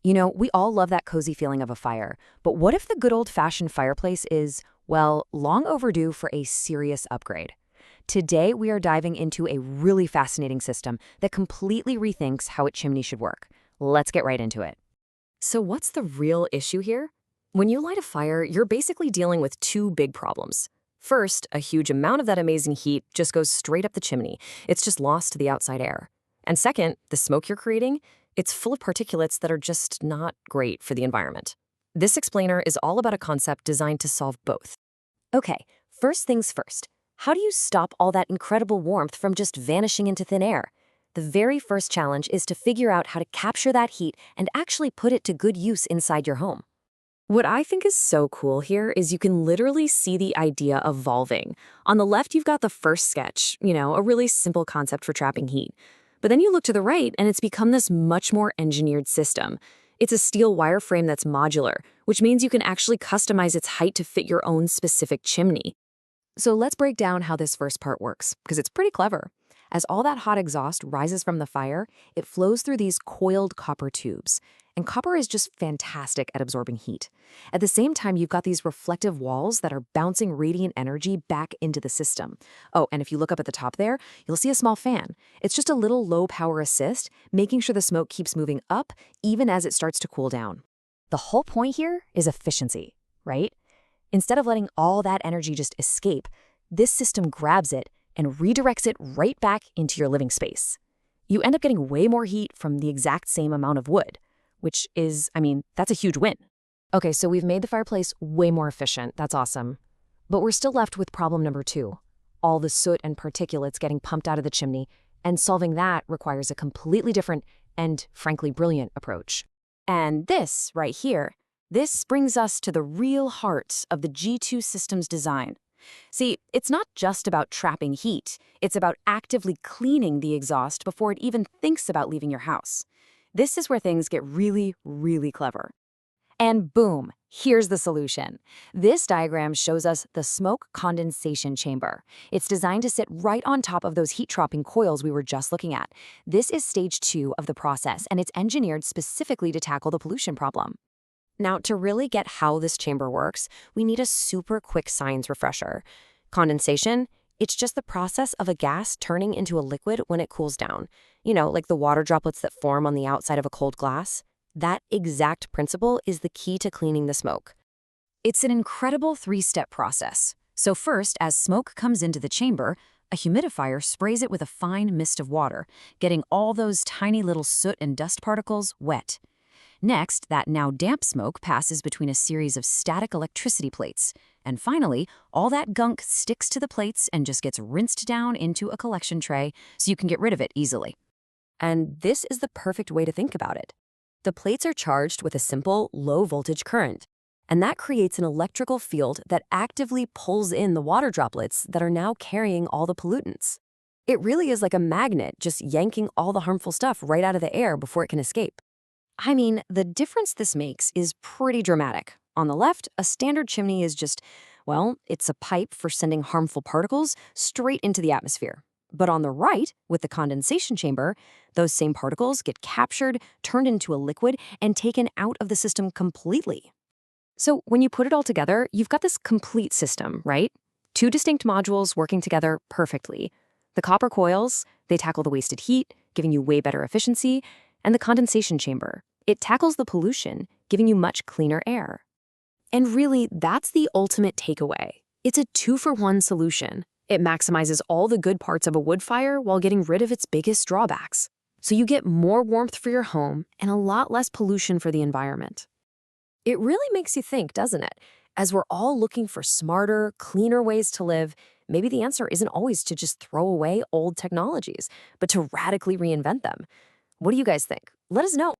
You know, we all love that cozy feeling of a fire, but what if the good old-fashioned fireplace is, well, long overdue for a serious upgrade? Today, we are diving into a really fascinating system that completely rethinks how a chimney should work. Let's get right into it. So what's the real issue here? When you light a fire, you're basically dealing with two big problems. First, a huge amount of that amazing heat just goes straight up the chimney. It's just lost to the outside air. And second, the smoke you're creating, it's full of particulates that are just not great for the environment. This explainer is all about a concept designed to solve both. Okay, first things first. How do you stop all that incredible warmth from just vanishing into thin air? The very first challenge is to figure out how to capture that heat and actually put it to good use inside your home. What I think is so cool here is you can literally see the idea evolving. On the left, you've got the first sketch, a really simple concept for trapping heat. But then you look to the right, and it's become this much more engineered system. It's a steel wireframe that's modular, which means you can actually customize its height to fit your own specific chimney. So let's break down how this first part works, because it's pretty clever. As all that hot exhaust rises from the fire, it flows through these coiled copper tubes. And copper is just fantastic at absorbing heat. At the same time, you've got these reflective walls that are bouncing radiant energy back into the system. Oh, and if you look up at the top there, you'll see a small fan. It's just a little low power assist, making sure the smoke keeps moving up even as it starts to cool down. The whole point here is efficiency, right? Instead of letting all that energy just escape, this system grabs it and redirects it right back into your living space. You end up getting way more heat from the exact same amount of wood, which is, that's a huge win. Okay, so we've made the fireplace way more efficient. That's awesome. But we're still left with problem number 2, all the soot and particulates getting pumped out of the chimney, and solving that requires a completely different and, frankly, brilliant approach. And this, right here, this brings us to the real heart of the G2 system's design. See, it's not just about trapping heat. It's about actively cleaning the exhaust before it even thinks about leaving your house. This is where things get really, really clever. And boom, here's the solution. This diagram shows us the smoke condensation chamber. It's designed to sit right on top of those heat-trapping coils we were just looking at. This is stage 2 of the process, and it's engineered specifically to tackle the pollution problem. Now, to really get how this chamber works, we need a super quick science refresher. Condensation, it's just the process of a gas turning into a liquid when it cools down. Like the water droplets that form on the outside of a cold glass. That exact principle is the key to cleaning the smoke. It's an incredible 3-step process. So first, as smoke comes into the chamber, a humidifier sprays it with a fine mist of water, getting all those tiny little soot and dust particles wet. Next, that now damp smoke passes between a series of static electricity plates. And finally, all that gunk sticks to the plates and just gets rinsed down into a collection tray so you can get rid of it easily. And this is the perfect way to think about it. The plates are charged with a simple, low-voltage current, and that creates an electrical field that actively pulls in the water droplets that are now carrying all the pollutants. It really is like a magnet just yanking all the harmful stuff right out of the air before it can escape. The difference this makes is pretty dramatic. On the left, a standard chimney is just, it's a pipe for sending harmful particles straight into the atmosphere. But on the right, with the condensation chamber, those same particles get captured, turned into a liquid, and taken out of the system completely. So when you put it all together, you've got this complete system, right? 2 distinct modules working together perfectly. The copper coils, they tackle the wasted heat, giving you way better efficiency, and the condensation chamber. It tackles the pollution, giving you much cleaner air. And really, that's the ultimate takeaway. It's a 2-for-1 solution. It maximizes all the good parts of a wood fire while getting rid of its biggest drawbacks. So you get more warmth for your home and a lot less pollution for the environment. It really makes you think, doesn't it? As we're all looking for smarter, cleaner ways to live, maybe the answer isn't always to just throw away old technologies, but to radically reinvent them. What do you guys think? Let us know.